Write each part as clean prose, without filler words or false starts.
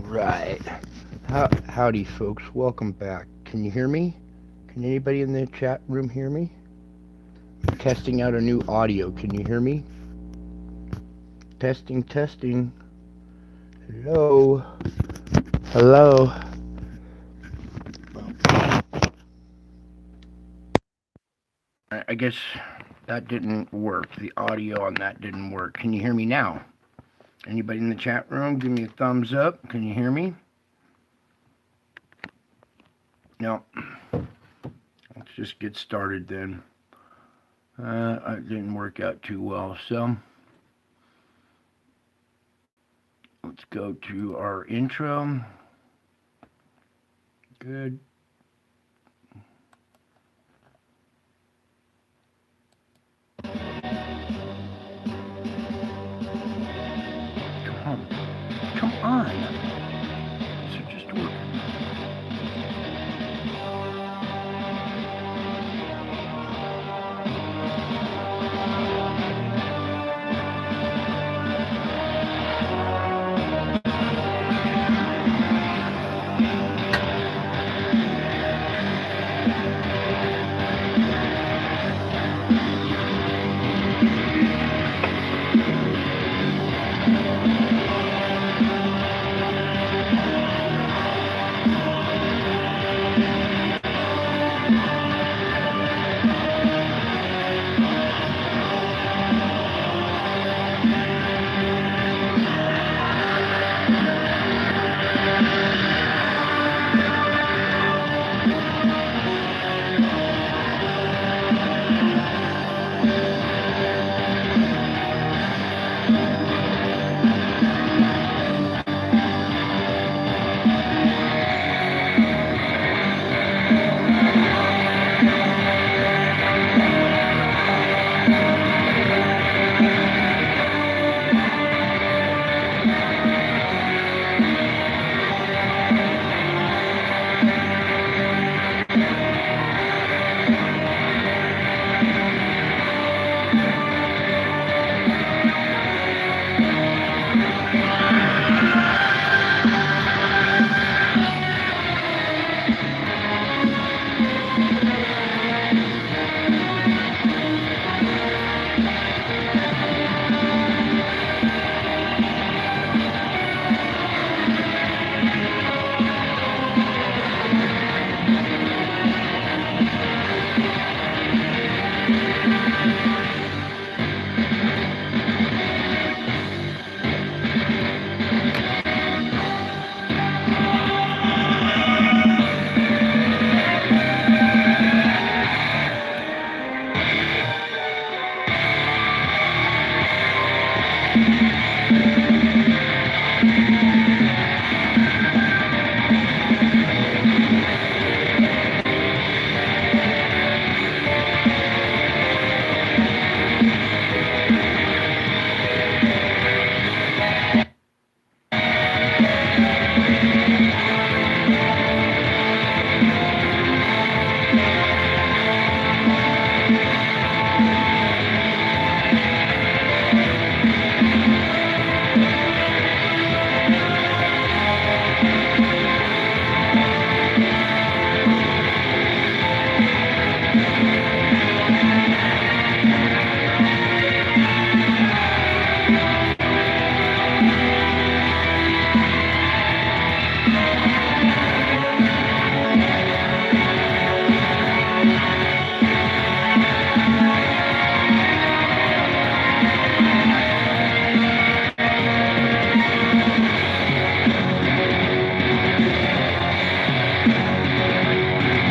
Right. Howdy, folks. Welcome back. Can you hear me? Can anybody in the chat room hear me? I'm testing out a new audio. Can you hear me? Testing, testing. Hello. Hello. I guess that didn't work. The audio on that didn't work. Can you hear me now? Anybody in the chat room, give me a thumbs up. Can you hear me? No. Let's just get started then. It didn't work out too well, so let's go to our intro. Good. Come on. So just work.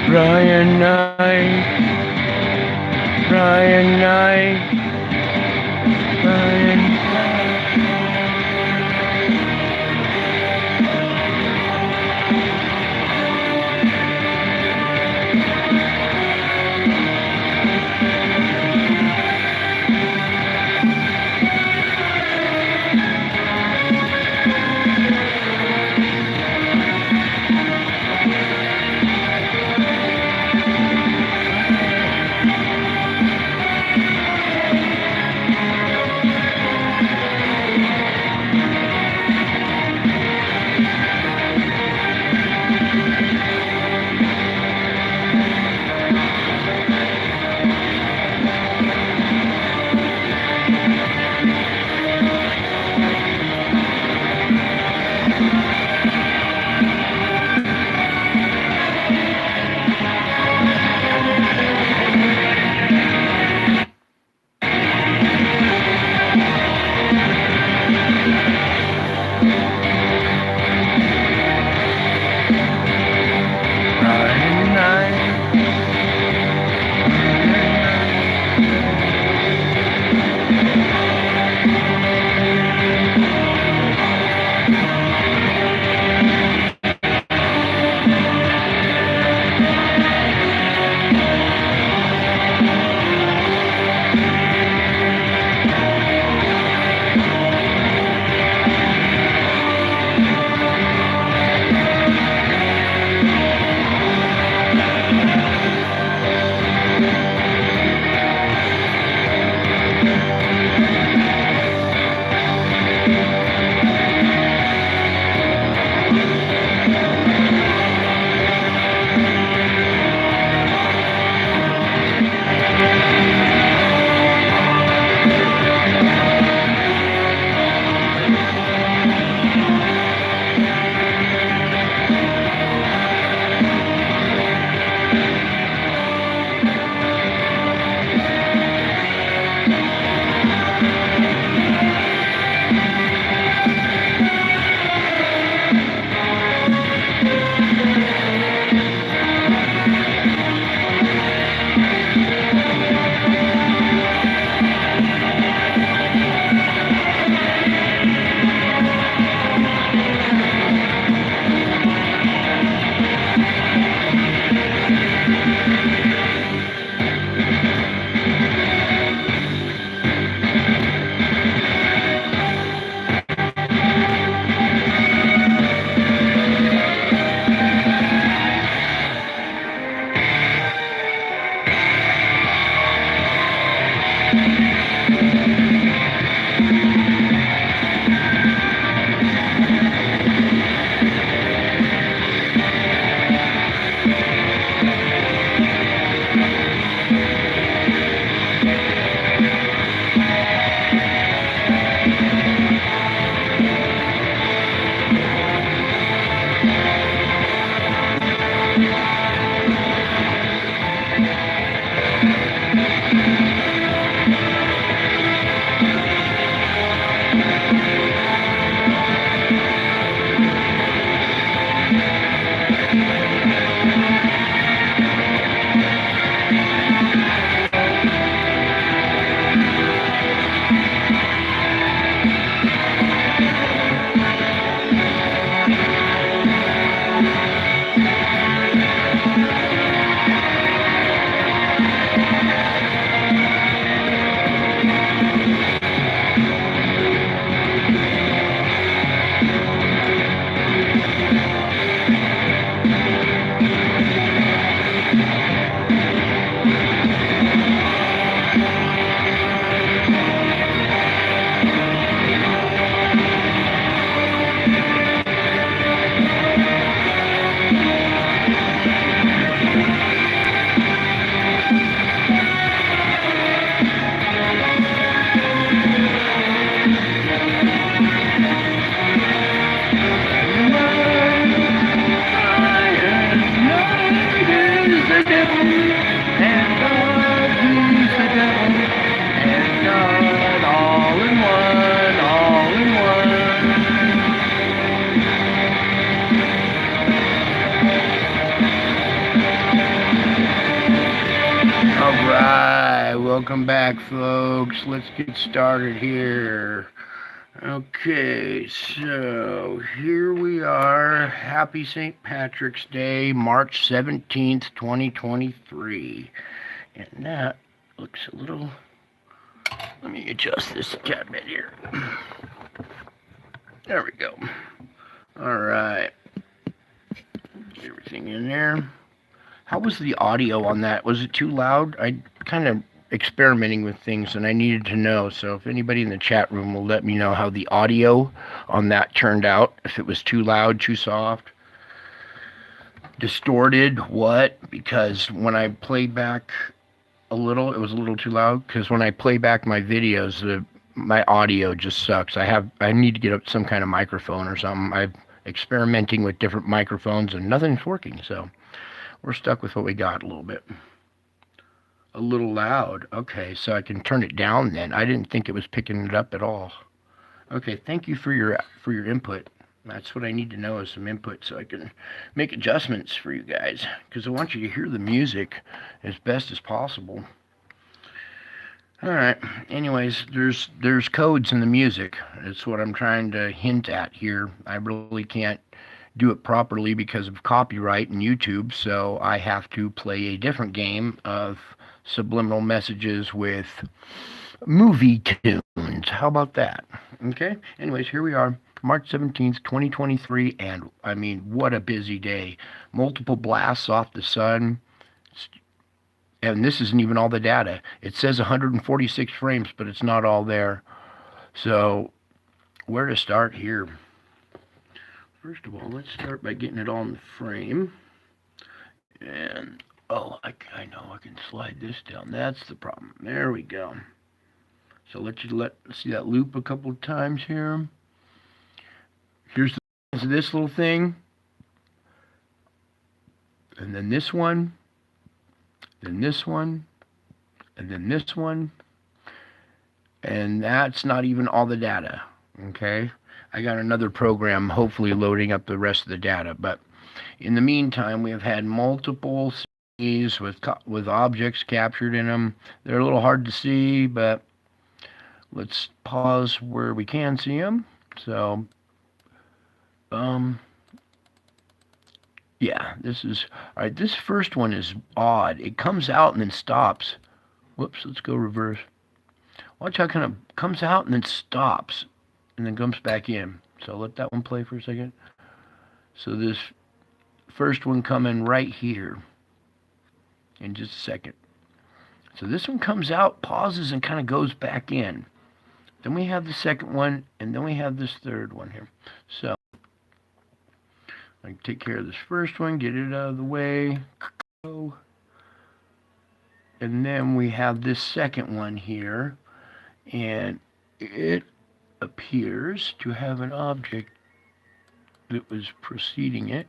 Brian Knight. Brian Knight. Brian. Welcome back, folks. Let's get started here. Okay, so here we are. Happy St. Patrick's Day, March 17th, 2023. And that looks a little... Let me adjust this cabinet here. There we go. All right. Get everything in there. How was the audio on that? Was it too loud? I kind of experimenting with things and I needed to know. So if anybody in the chat room will let me know how the audio on that turned out. If it was too loud, too soft, distorted, what? Because when I played back a little, it was a little too loud. Because when I play back my videos, my audio just sucks. I need to get up some kind of microphone or something. I'm experimenting with different microphones and nothing's working. So we're stuck with what we got a little bit. A little loud. Okay, so I can turn it down then. I didn't think it was picking it up at all. Okay, thank you for your input. That's what I need to know, is some input so I can make adjustments for you guys, because I want you to hear the music as best as possible. All right. Anyways, there's codes in the music. That's what I'm trying to hint at here. I really can't do it properly because of copyright and YouTube, so I have to play a different game of subliminal messages with movie tunes. How about that? Okay. Anyways, here we are, March 17th, 2023, and I mean, what a busy day. Multiple blasts off the sun. And this isn't even all the data. It says 146 frames, but it's not all there. So where to start here? First of all, let's start by getting it all in the frame. And, oh, I know I can slide this down. That's the problem. There we go. So let's see that loop a couple of times here. Here's this little thing. And then this one. Then this one. And then this one. And that's not even all the data. Okay? I got another program hopefully loading up the rest of the data, but in the meantime, we have had multiple scenes with objects captured in them. They're a little hard to see, but let's pause where we can see them. So, yeah, this is, all right, this first one is odd. It comes out and then stops. Whoops, let's go reverse. Watch how it kind of comes out and then stops and then comes back in. So let that one play for a second. So this first one coming right here in just a second. So this one comes out, pauses, and kind of goes back in. Then we have the second one, and then we have this third one here. So I can take care of this first one, get it out of the way. And then we have this second one here, and it appears to have an object that was preceding it.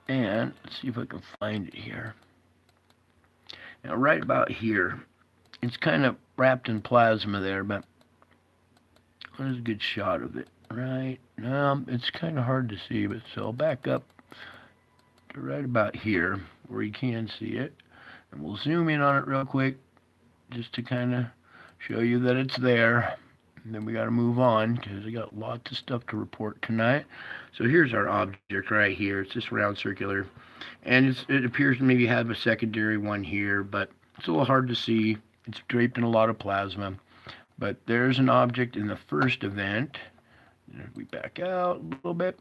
And let's see if I can find it here. Now right about here, it's kind of wrapped in plasma there, but there's a good shot of it. Right now, it's kind of hard to see, but so I'll back up to right about here where you can see it. And we'll zoom in on it real quick just to kind of show you that it's there. And then we got to move on because I got lots of stuff to report tonight. So here's our object right here. It's this round circular. And it appears to maybe have a secondary one here, but it's a little hard to see. It's draped in a lot of plasma. But there's an object in the first event. We back out a little bit.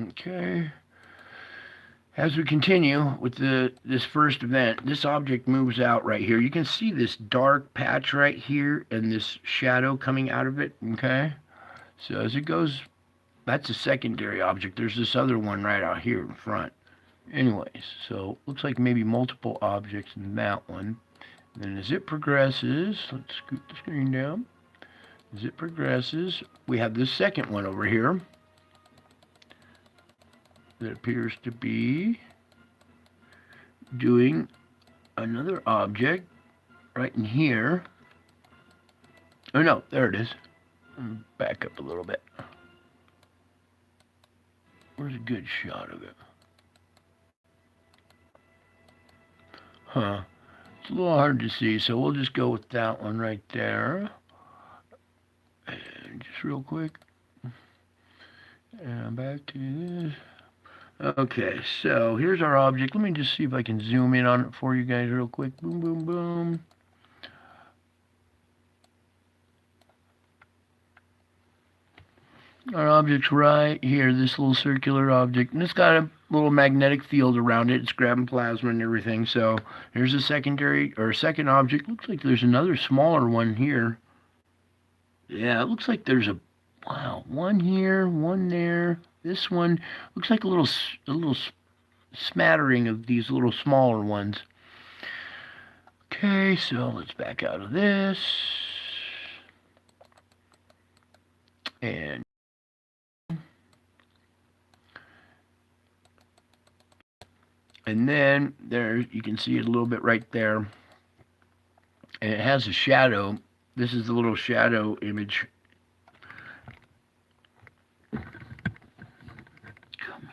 Okay. As we continue with this first event, this object moves out right here. You can see this dark patch right here and this shadow coming out of it, okay? So as it goes, that's a secondary object. There's this other one right out here in front. Anyways, so looks like maybe multiple objects in that one. And then as it progresses, let's scoot the screen down. As it progresses, we have this second one over here that appears to be doing another object right in here. Oh no, there it is. Back up a little bit. Where's a good shot of it? Huh. a little hard to see, so we'll just go with that one right there. And just real quick. And back to this. Okay, so here's our object. Let me just see if I can zoom in on it for you guys real quick. Boom, boom, boom. Our object's right here, this little circular object, and it's got a little magnetic field around it. It's grabbing plasma and everything. So here's a secondary or second object. Looks like there's another smaller one here. Yeah, it looks like there's a one here, one there. This one looks like a little smattering of these little smaller ones. Okay, so let's back out of this. And then there, you can see it a little bit right there. And it has a shadow. This is the little shadow image. Come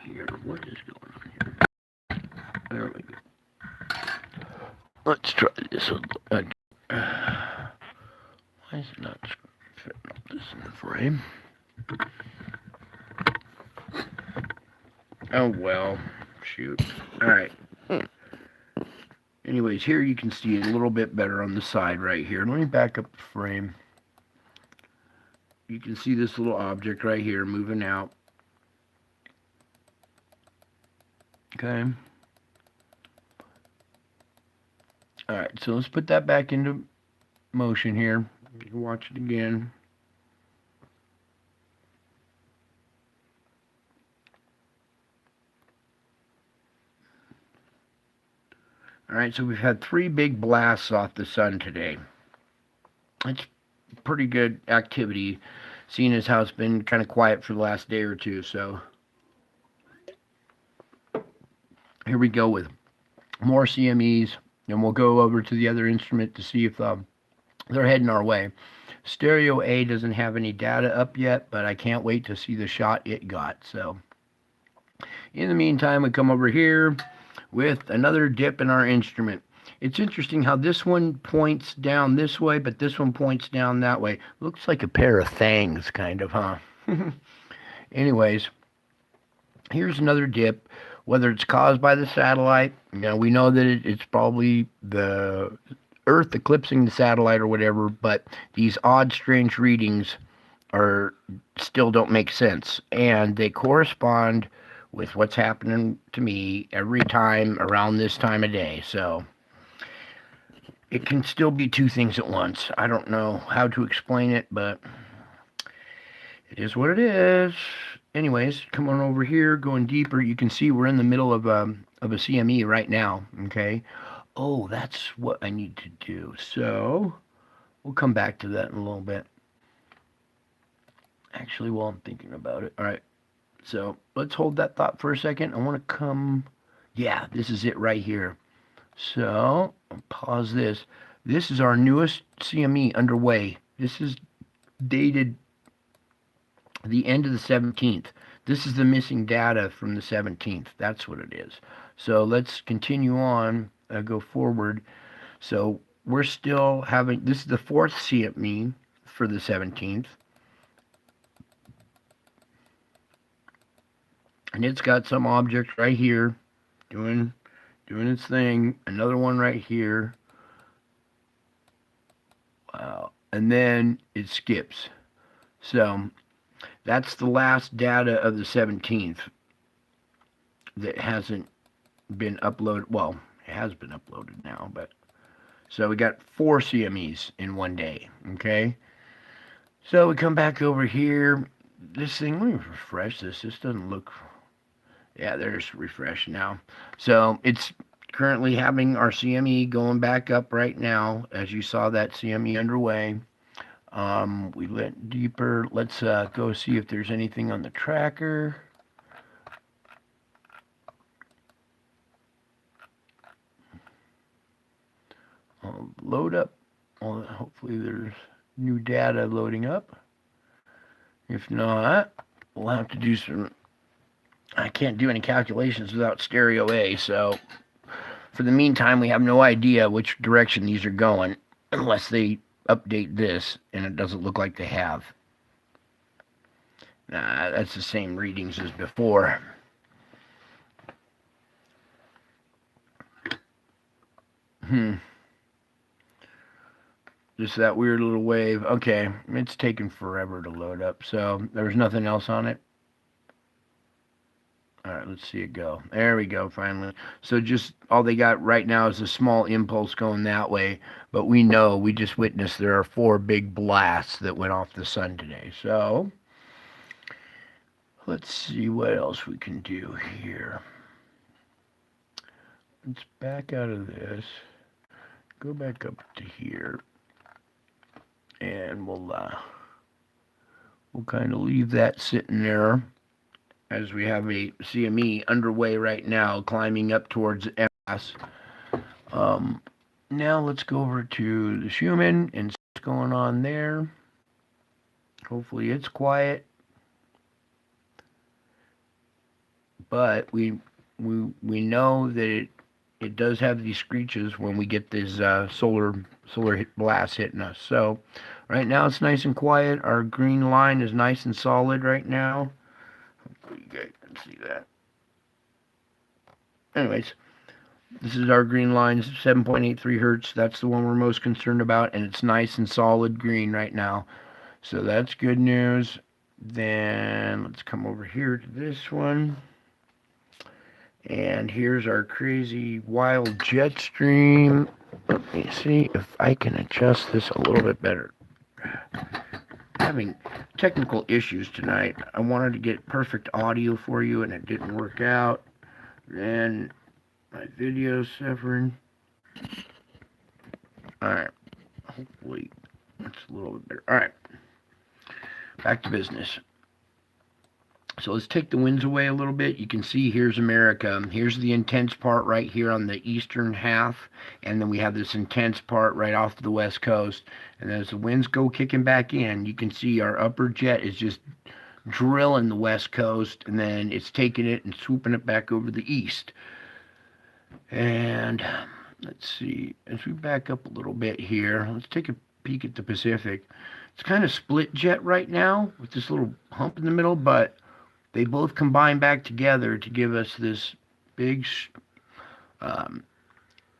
here. What is going on here? There we go. Let's try this. Why is it not fitting up this in the frame? Oh, well. Shoot. Alright. Anyways, here you can see it a little bit better on the side right here. Let me back up the frame. You can see this little object right here moving out. Okay. Alright, so let's put that back into motion here. You can watch it again. Alright, so we've had 3 big blasts off the sun today. It's pretty good activity, seeing as how it's been kind of quiet for the last day or two. So here we go with more CMEs, and we'll go over to the other instrument to see if they're heading our way. Stereo A doesn't have any data up yet, but I can't wait to see the shot it got. So in the meantime, we come over here with another dip in our instrument. It's interesting how this one points down this way, but this one points down that way. Looks like a pair of fangs, kind of, huh? Anyways, here's another dip. Whether it's caused by the satellite, we know that it's probably the Earth eclipsing the satellite or whatever, but these odd, strange readings still don't make sense, and they correspond with what's happening to me every time around this time of day. So it can still be 2 things at once. I don't know how to explain it, but it is what it is. Anyways, come on over here, going deeper. You can see we're in the middle of a CME right now, okay? Oh, that's what I need to do. So we'll come back to that in a little bit. Actually, while I'm thinking about it. All right. So let's hold that thought for a second. I want to come, yeah, this is it right here. So I'll pause this. This is our newest CME underway. This is dated the end of the 17th. This is the missing data from the 17th. That's what it is. So let's continue on, go forward. So we're still having, this is the 4th CME for the 17th. And it's got some object right here doing its thing. Another one right here. Wow. And then it skips. So that's the last data of the 17th that hasn't been uploaded. Well, it has been uploaded now, but so we got 4 CMEs in one day. Okay. So we come back over here. This thing, let me refresh this. This doesn't look. Yeah, there's refresh now. So it's currently having our CME going back up right now, as you saw that CME underway. We went deeper. Let's go see if there's anything on the tracker. I'll load up. Well, hopefully there's new data loading up. If not, we'll have to do some. I can't do any calculations without stereo A, so For the meantime, we have no idea which direction these are going unless they update this, and it doesn't look like they have. Nah, that's the same readings as before. Just that weird little wave. Okay, it's taking forever to load up. So there's nothing else on it. All right, let's see it go. There we go, finally. So just all they got right now is a small impulse going that way. But we know, we just witnessed there are 4 big blasts that went off the sun today. So let's see what else we can do here. Let's back out of this. Go back up to here. And we'll kind of leave that sitting there as we have a CME underway right now, climbing up towards MS. Now let's go over to the Schumann and see what's going on there. Hopefully it's quiet, but we know that it does have these screeches when we get this solar blast hitting us. So right now it's nice and quiet. Our green line is nice and solid right now. Hopefully you guys can see that. Anyways, this is our green line, 7.83 hertz. That's the one we're most concerned about, and it's nice and solid green right now. So that's good news. Then let's come over here to this one. And here's our crazy wild jet stream. Let me see if I can adjust this a little bit better. Having technical issues tonight. I wanted to get perfect audio for you and it didn't work out. Then my video's suffering. Alright. Hopefully that's a little bit better. Alright. Back to business. So let's take the winds away a little bit. You can see here's America. Here's the intense part right here on the eastern half. And then we have this intense part right off the west coast. And as the winds go kicking back in, you can see our upper jet is just drilling the west coast. And then it's taking it and swooping it back over the east. And let's see. As we back up a little bit here, let's take a peek at the Pacific. It's kind of split jet right now with this little hump in the middle, but they both combine back together to give us this big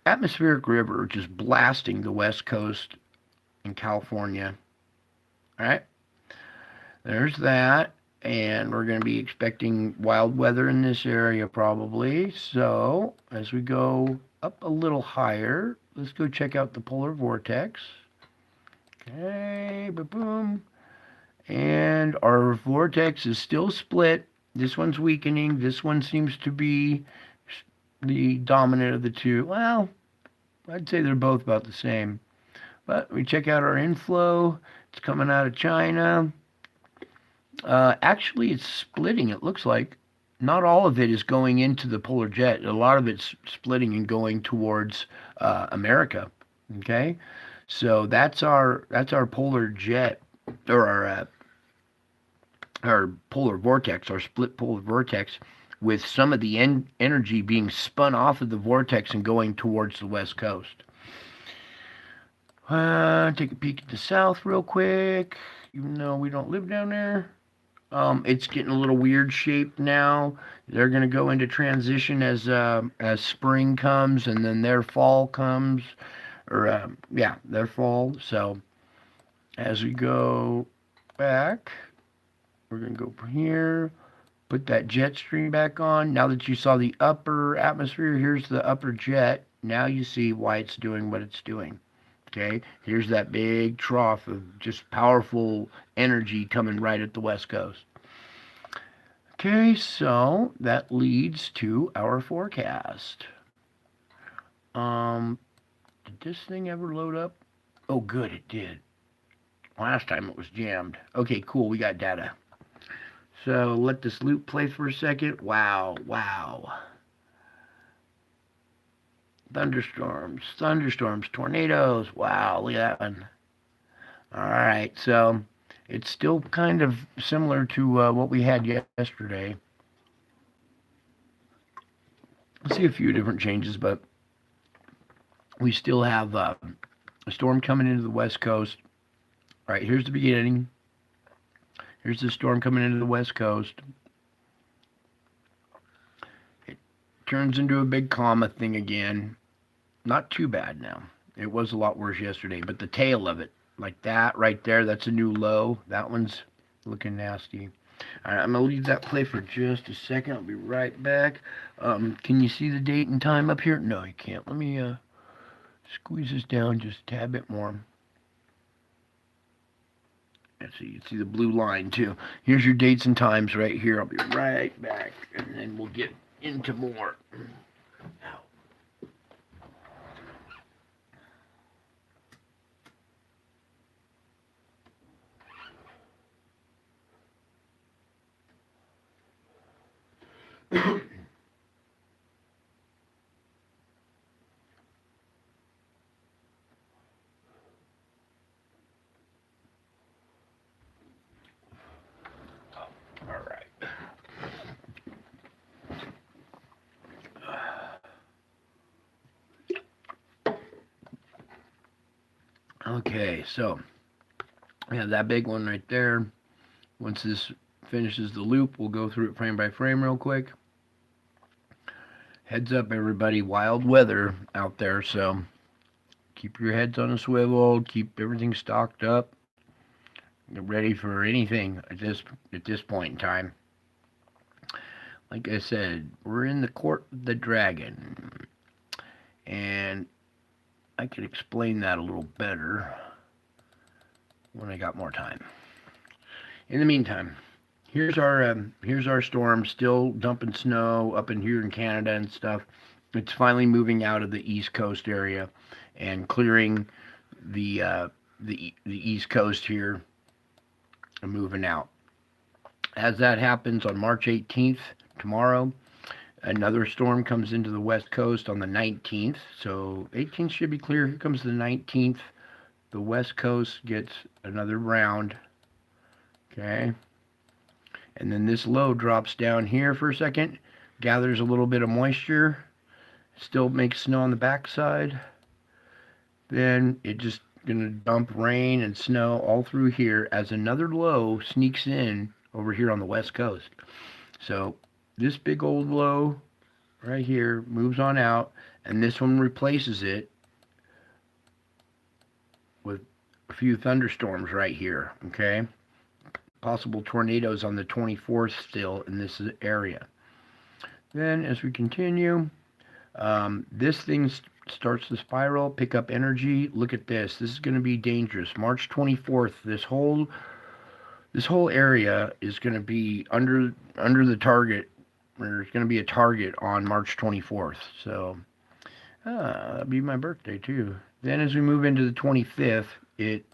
atmospheric river just blasting the west coast in California. All right, there's that. And we're going to be expecting wild weather in this area probably. So as we go up a little higher, let's go check out the polar vortex. Okay, boom. And our vortex is still split. This one's weakening. This one seems to be the dominant of the two. Well, I'd say they're both about the same. But we check out our inflow. It's coming out of China. Actually, it's splitting, it looks like. Not all of it is going into the polar jet. A lot of it's splitting and going towards America. Okay? So that's our polar jet, or our polar vortex, our split polar vortex, with some of the energy being spun off of the vortex and going towards the west coast. Take a peek at the south real quick, even though we don't live down there. It's getting a little weird shape now. They're going to go into transition as spring comes, and then their fall comes. Or, their fall. So, as we go back, we're going to go from here, put that jet stream back on. Now that you saw the upper atmosphere, here's the upper jet. Now you see why it's doing what it's doing. Okay, here's that big trough of just powerful energy coming right at the west coast. Okay, so that leads to our forecast. Did this thing ever load up? Oh, good, it did. Last time it was jammed. Okay, cool, we got data. So let this loop play for a second. Wow. Thunderstorms, tornadoes. Wow, look at that one. All right, so it's still kind of similar to what we had yesterday. I see a few different changes, but we still have a storm coming into the west coast. All right, here's the beginning. Here's the storm coming into the west coast. It turns into a big comma thing again. Not too bad now. It was a lot worse yesterday, but the tail of it, like that right there, that's a new low. That one's looking nasty. All right, I'm going to leave that play for just a second. I'll be right back. Can you see the date and time up here? No, you can't. Let me squeeze this down just a tad bit more. And so you can see the blue line too. Here's your dates and times right here. I'll be right back, and then we'll get into more. All right. Okay, so we have that big one right there. Once this finishes the loop, we'll go through it frame by frame real quick. Heads up, everybody, wild weather out there, so keep your heads on a swivel, keep everything stocked up, get ready for anything at this point in time. Like I said, we're in the court of the dragon, and I could explain that a little better when I got more time. In the meantime, here's our storm, still dumping snow up in here in Canada and stuff. It's finally moving out of the East Coast area and clearing the East Coast here and moving out. As that happens on March 18th, tomorrow, another storm comes into the West Coast on the 19th. So 18th should be clear. Here comes the 19th. The West Coast gets another round. Okay. And then this low drops down here for a second, gathers a little bit of moisture, still makes snow on the backside. Then it just gonna dump rain and snow all through here as another low sneaks in over here on the West Coast. So this big old low right here moves on out, and this one replaces it with a few thunderstorms right here. Okay. Possible tornadoes on the 24th still in this area. Then as we continue, this thing starts to spiral, pick up energy. Look at this. This is going to be dangerous. March 24th, this whole area is going to be under the target. There's going to be a target on March 24th. So that'll be my birthday too. Then as we move into the 25th, it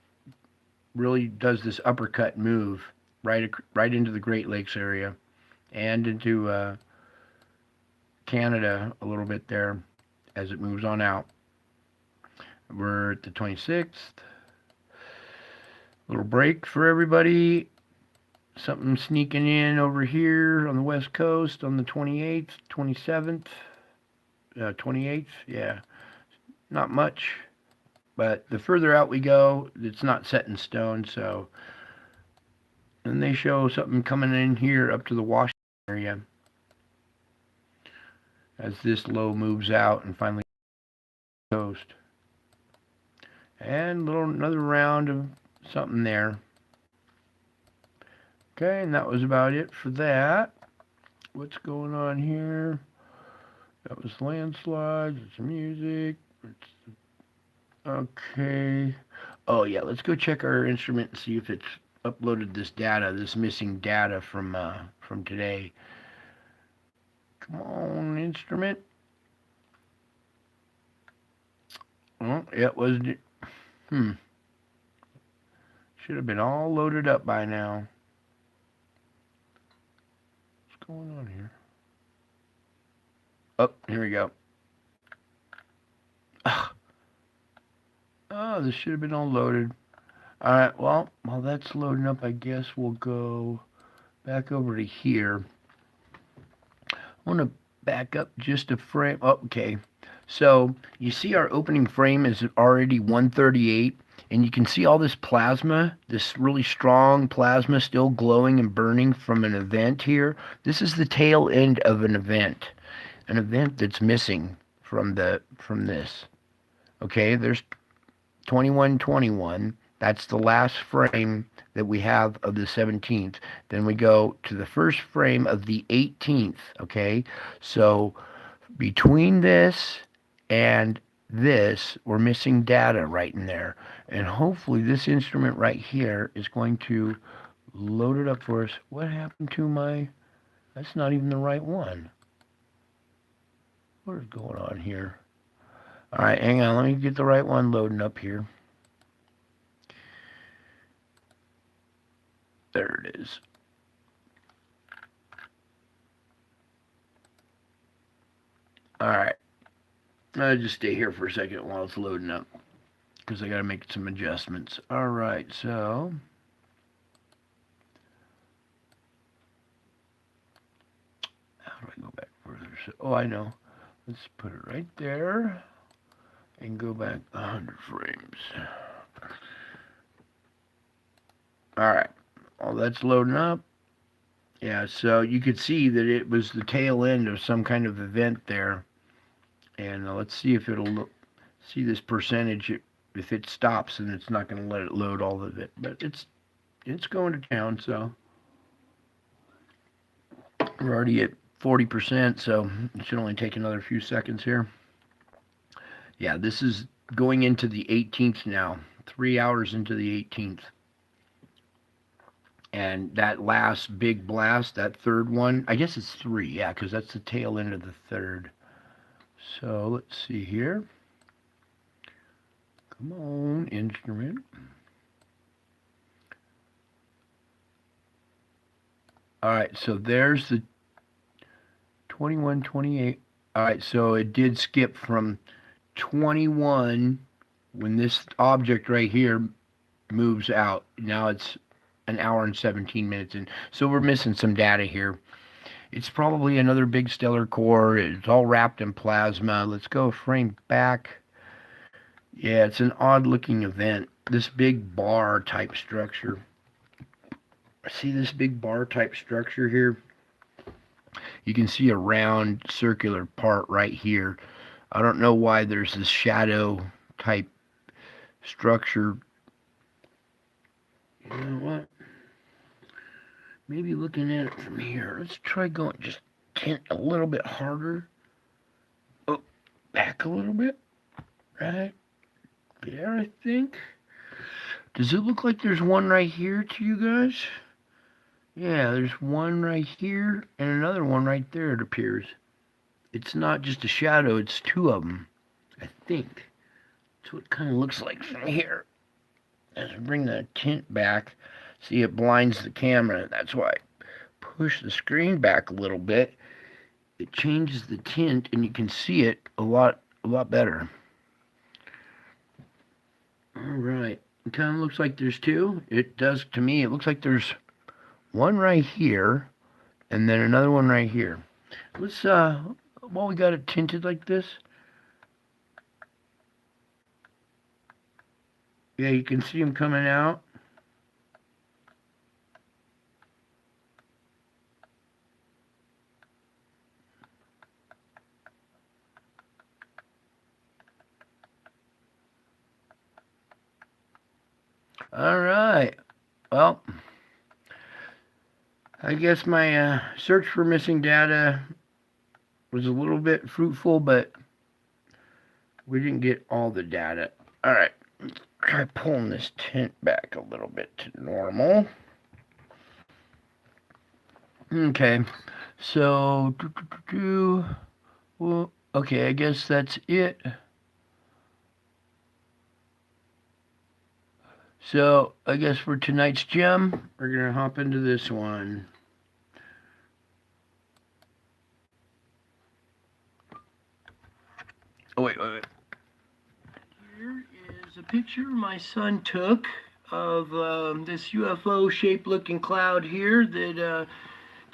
really does this uppercut move right into the Great Lakes area and into Canada a little bit there as it moves on out. We're at the 26th. Little break for everybody. Something sneaking in over here on the West Coast on the 28th, 27th, 28th. Yeah, not much. But the further out we go, it's not set in stone. So, and they show something coming in here up to the Washington area as this low moves out and finally coast. And another round of something there. Okay, and that was about it for that. What's going on here? That was landslides. It's music. Okay. Oh yeah, let's go check our instrument and see if it's uploaded this data, this missing data from today. Come on, instrument. Oh, it was. Should have been all loaded up by now. What's going on here? Oh, here we go. Oh, this should have been all loaded. Alright, well, while that's loading up, I guess we'll go back over to here. I want to back up just a frame. Oh, okay. So you see our opening frame is already 138, and you can see all this plasma, this really strong plasma still glowing and burning from an event here. This is the tail end of an event that's missing from this. Okay, there's 2121. That's the last frame that we have of the 17th. Then we go to the first frame of the 18th. Okay, so between this and this, we're missing data right in there. And hopefully this instrument right here is going to load it up for us. What happened to my... That's not even the right one. What is going on here? All right, hang on. Let me get the right one loading up here. There it is. All right. I'll just stay here for a second while it's loading up because I got to make some adjustments. All right, so how do I go back further? So, oh, I know. Let's put it right there and go back 100 frames. All right. Well, that's loading up. Yeah, so you could see that it was the tail end of some kind of event there. And let's see if it'll see this percentage. If it stops, then it's not going to let it load all of it. But it's going to town, so we're already at 40%, so it should only take another few seconds here. Yeah, this is going into the 18th now, 3 hours into the 18th. And that last big blast, that third one, I guess it's 3, yeah, because that's the tail end of the third. So let's see here. Come on, instrument. All right, so there's the 21, 28. All right, so it did skip from 21 when this object right here moves out. Now it's an hour and 17 minutes in. So we're missing some data here. It's probably another big stellar core. It's all wrapped in plasma. Let's go a frame back. Yeah, it's an odd looking event. This big bar type structure. See this big bar type structure here? You can see a round circular part right here. I don't know why there's this shadow type structure. You know what? Maybe looking at it from here. Let's try going just tint a little bit harder. Oh, back a little bit. Right there, I think. Does it look like there's one right here to you guys? Yeah, there's one right here and another one right there, it appears. It's not just a shadow, it's 2 of them, I think. That's what it kind of looks like from here. As I bring the tint back, see it blinds the camera. That's why I push the screen back a little bit. It changes the tint and you can see it a lot better. All right, it kind of looks like there's 2. It does to me. It looks like there's one right here and then another one right here. Let's while we got it tinted like this. Yeah, you can see them coming out. All right. Well, I guess my search for missing data was a little bit fruitful, but we didn't get all the data. All right. Let's try pulling this tint back a little bit to normal. Okay. So, well, okay, I guess that's it. So, I guess for tonight's gem, we're going to hop into this one. Oh, wait. Here is a picture my son took of this UFO-shaped looking cloud here that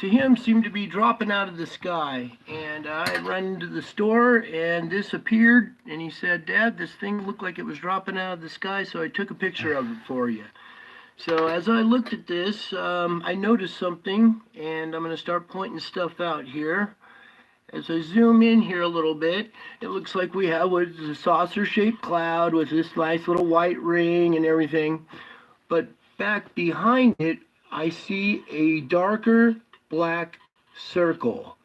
to him seemed to be dropping out of the sky. And I ran into the store and this appeared and he said, "Dad, this thing looked like it was dropping out of the sky, so I took a picture of it for you." So as I looked at this, I noticed something, and I'm going to start pointing stuff out here. As I zoom in here a little bit, it looks like we have what is a saucer-shaped cloud with this nice little white ring and everything. But back behind it, I see a darker black circle.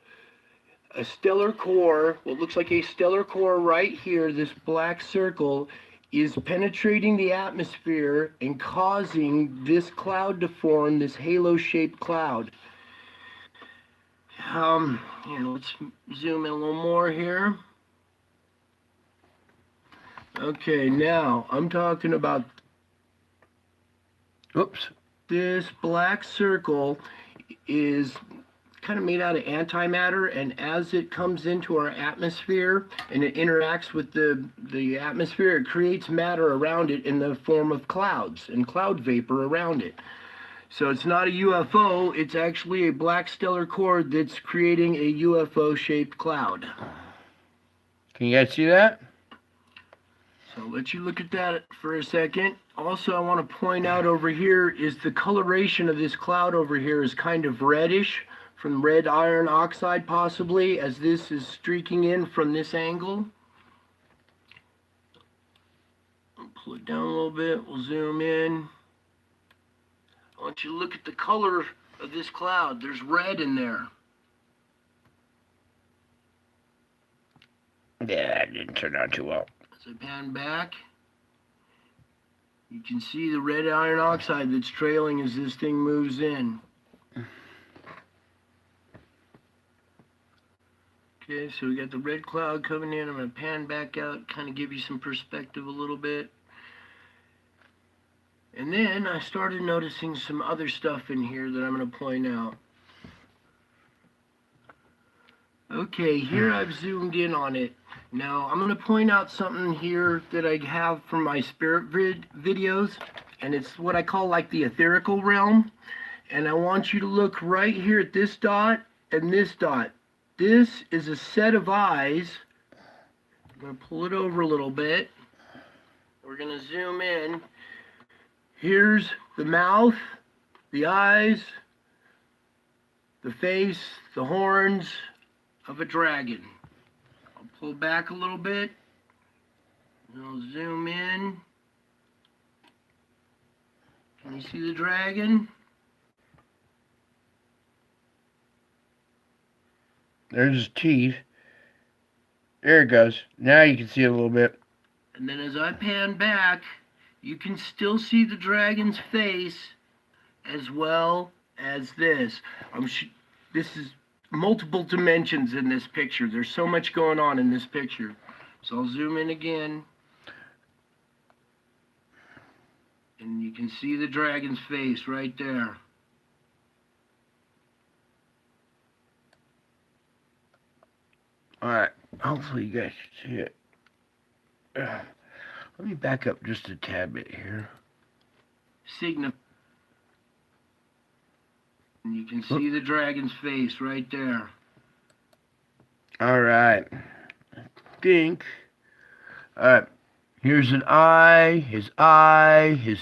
A stellar core, what looks like a stellar core right here, this black circle, is penetrating the atmosphere and causing this cloud to form, this halo-shaped cloud. Let's zoom in a little more here. Okay, now I'm talking about this black circle is kind of made out of antimatter, and as it comes into our atmosphere and it interacts with the atmosphere, it creates matter around it in the form of clouds and cloud vapor around it. So it's not a UFO, it's actually a black stellar core that's creating a UFO-shaped cloud. Can you guys see that? So I'll let you look at that for a second. Also, I want to point out over here is the coloration of this cloud over here is kind of reddish, from red iron oxide possibly, as this is streaking in from this angle. I'll pull it down a little bit, we'll zoom in. I want you to look at the color of this cloud. There's red in there. Yeah, it didn't turn out too well. As I pan back, you can see the red iron oxide that's trailing as this thing moves in. Okay, so we got the red cloud coming in. I'm going to pan back out, kind of give you some perspective a little bit. And then I started noticing some other stuff in here that I'm going to point out. Okay, here I've zoomed in on it. Now, I'm going to point out something here that I have from my spirit videos, and it's what I call like the etherical realm. And I want you to look right here at this dot and this dot. This is a set of eyes. I'm going to pull it over a little bit. We're going to zoom in. Here's the mouth, the eyes, the face, the horns of a dragon. I'll pull back a little bit. And I'll zoom in. Can you see the dragon? There's his teeth. There it goes. Now you can see it a little bit. And then as I pan back, you can still see the dragon's face as well as this. This is multiple dimensions in this picture. There's so much going on in this picture. So I'll zoom in again. And you can see the dragon's face right there. Alright, hopefully you guys can see it. Let me back up just a tad bit here. And you can see the dragon's face right there. Alright. I think. Alright. Here's an eye, his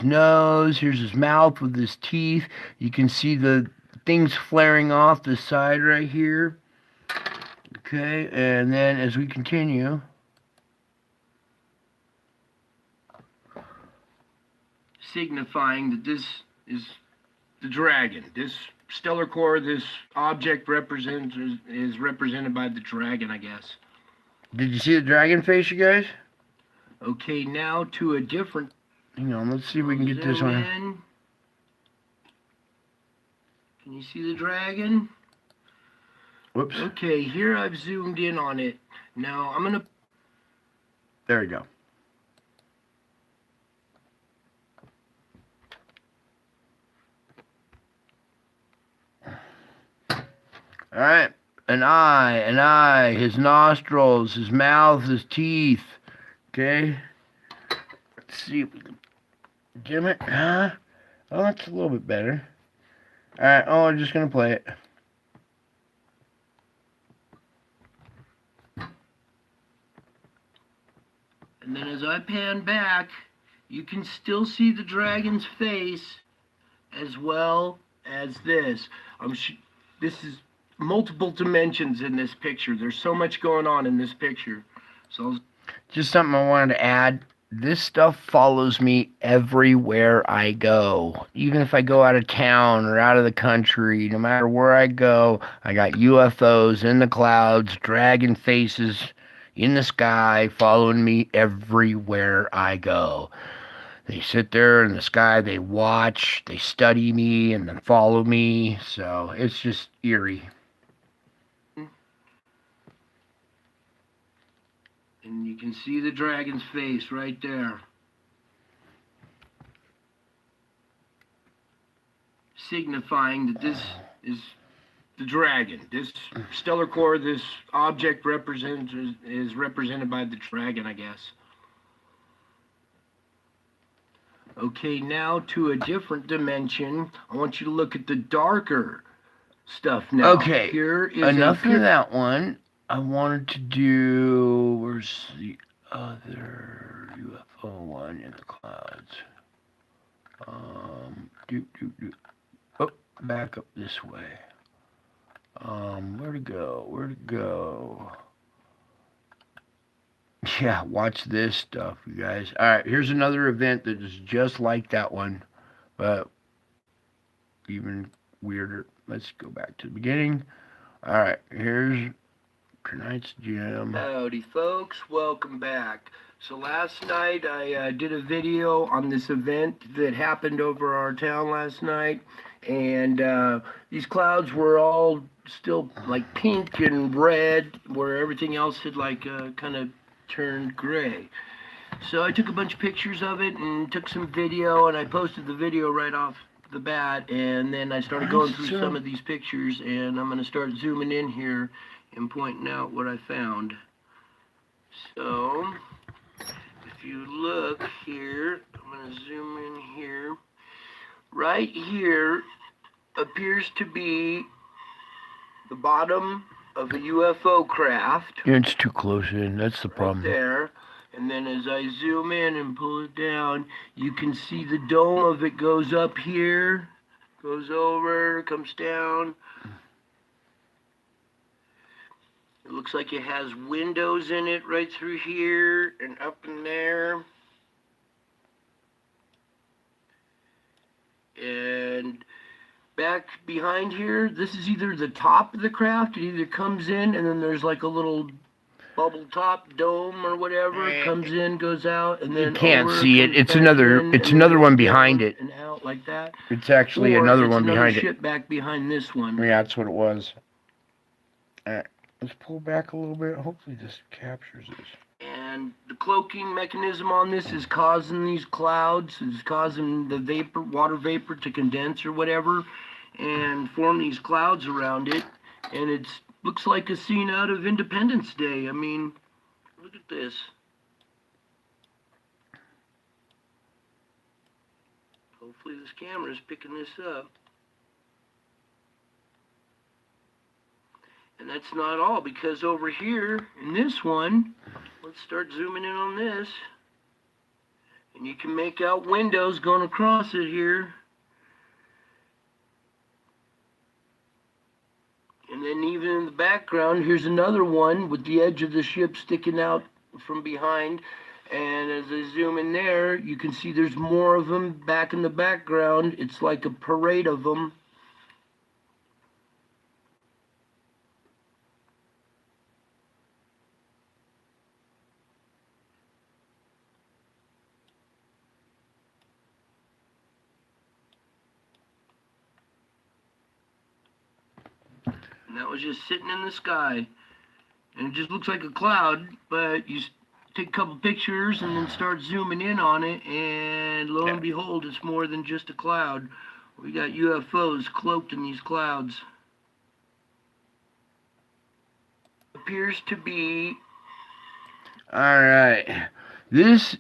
nose, here's his mouth with his teeth. You can see the things flaring off the side right here. Okay, and then as we continue, signifying that this is the dragon. This stellar core, this object is represented by the dragon, I guess. Did you see the dragon face, you guys? Okay, now to a different... Hang on, let's see if we can get this on. Can you see the dragon? Whoops. Okay, here I've zoomed in on it. Now I'm going to... There we go. Alright, an eye, his nostrils, his mouth, his teeth. Okay. Let's see if we can dim it. Oh, that's a little bit better. Alright, oh, I'm just going to play it. And then as I pan back, you can still see the dragon's face as well as this. This is multiple dimensions in this picture. There's so much going on in this picture. So just something I wanted to add. This stuff follows me everywhere I go. Even if I go out of town or out of the country, no matter where I go, I got UFOs in the clouds, dragon faces in the sky following me everywhere I go. They sit there in the sky, they watch, they study me, and then follow me. So it's just eerie. And you can see the dragon's face right there. Signifying that this is the dragon. This stellar core, this object is represented by the dragon, I guess. Okay, now to a different dimension. I want you to look at the darker stuff now. Okay, here is enough of that one. I wanted to do, where's the other UFO one in the clouds? Oh, back up this way. Where to go? Yeah, watch this stuff, you guys. All right, here's another event that is just like that one, but even weirder. Let's go back to the beginning. All right, here's tonight's gym. Howdy, folks. Welcome back. So last night I did a video on this event that happened over our town last night, and these clouds were all still like pink and red, where everything else had like kind of turned gray. So I took a bunch of pictures of it and took some video, and I posted the video right off the bat, and then I started going through some of these pictures, and I'm going to start zooming in here and pointing out what I found. So if you look here, I'm going to zoom in here. Right here appears to be the bottom of a UFO craft. Yeah, it's too close in. That's the problem. Right there. And then as I zoom in and pull it down, you can see the dome of it goes up here, goes over, comes down. It looks like it has windows in it right through here and up in there. And back behind here, this is either the top of the craft. It either comes in and then there's like a little bubble top dome or whatever. It comes in, goes out, and then you can't see it. It's another one behind it. And out like that. It's actually another one behind it. Ship back behind this one. Yeah, that's what it was. Let's pull back a little bit. Hopefully this captures this. And the cloaking mechanism on this is causing these clouds. It's causing the vapor, water vapor to condense or whatever and form these clouds around it. And it looks like a scene out of Independence Day. I mean, look at this. Hopefully this camera is picking this up. And that's not all, because over here in this one, let's start zooming in on this, and you can make out windows going across it here. And then even in the background, here's another one with the edge of the ship sticking out from behind. And as I zoom in there, you can see there's more of them back in the background. It's like a parade of them. And that was just sitting in the sky. And it just looks like a cloud, but you take a couple pictures and then start zooming in on it, and lo and behold, it's more than just a cloud. We got UFOs cloaked in these clouds. Appears to be... Alright. This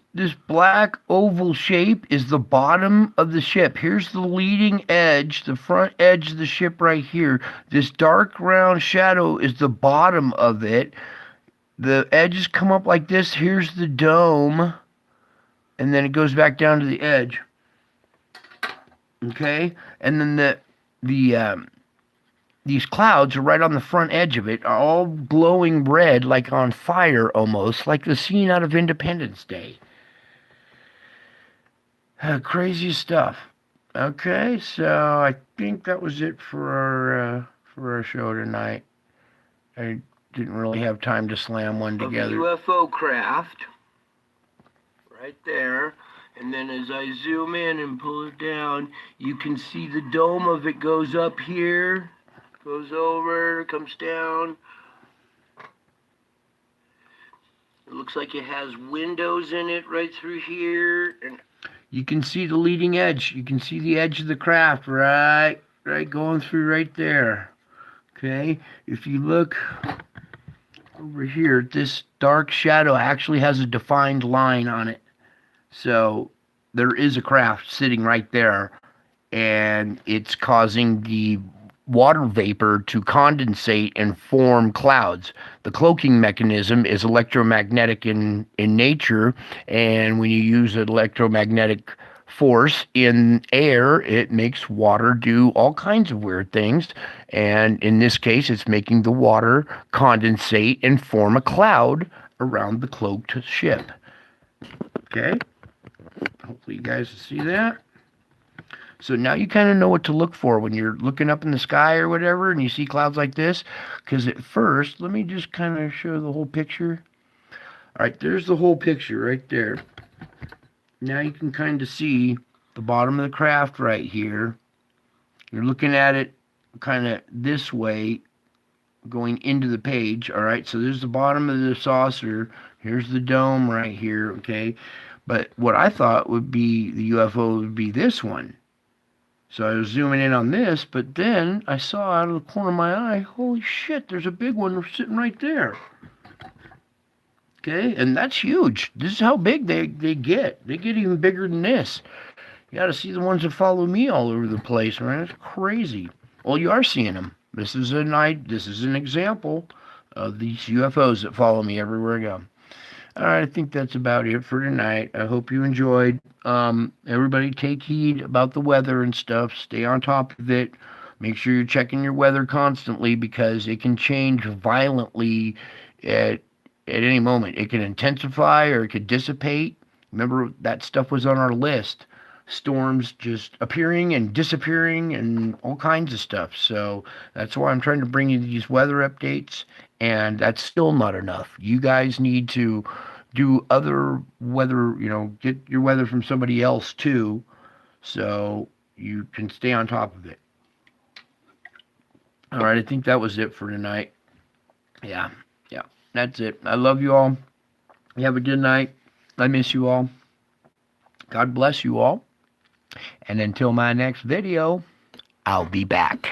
black oval shape is the bottom of the ship. Here's the leading edge, the front edge of the ship right here. This dark round shadow is the bottom of it. the edges come up like this. Here's the dome, and then it goes back down to the edge. Okay, and then these clouds are right on the front edge of it, are all glowing red, like on fire almost, like the scene out of Independence Day. Crazy stuff. Okay, so I think that was it for our show tonight. I didn't really have time to slam one together. UFO craft, right there. And then as I zoom in and pull it down, you can see the dome of it goes up here, goes over, comes down. It looks like it has windows in it right through here. And you can see the leading edge. You can see the edge of the craft right going through right there. Okay, if you look over here, this dark shadow actually has a defined line on it. So there is a craft sitting right there, and it's causing the water vapor to condensate and form clouds. The cloaking mechanism is electromagnetic in nature, and when you use electromagnetic force in air, it makes water do all kinds of weird things, and in this case it's making the water condensate and form a cloud around the cloaked ship. Okay, hopefully you guys see that. So now you kind of know what to look for when you're looking up in the sky or whatever and you see clouds like this. Because at first, let me just kind of show the whole picture. All right, there's the whole picture right there. Now you can kind of see the bottom of the craft right here. You're looking at it kind of this way, going into the page. All right, so there's the bottom of the saucer. Here's the dome right here, okay? But what I thought would be the UFO would be this one. So I was zooming in on this, but then I saw out of the corner of my eye, holy shit, there's a big one sitting right there. Okay, and that's huge. This is how big they get. They get even bigger than this. You got to see the ones that follow me all over the place, right? It's crazy. Well, you are seeing them. This is an example of these UFOs that follow me everywhere I go. All right, I think that's about it for tonight. I hope you enjoyed. Everybody take heed about the weather and stuff. Stay on top of it. Make sure you're checking your weather constantly because it can change violently at any moment. It can intensify or it could dissipate. Remember, that stuff was on our list. Storms just appearing and disappearing and all kinds of stuff. So that's why I'm trying to bring you these weather updates. And that's still not enough. You guys need to do other weather, get your weather from somebody else too, so you can stay on top of it. All right, I think that was it for tonight. Yeah, that's it. I love you all. You have a good night. I miss you all. God bless you all. And until my next video, I'll be back.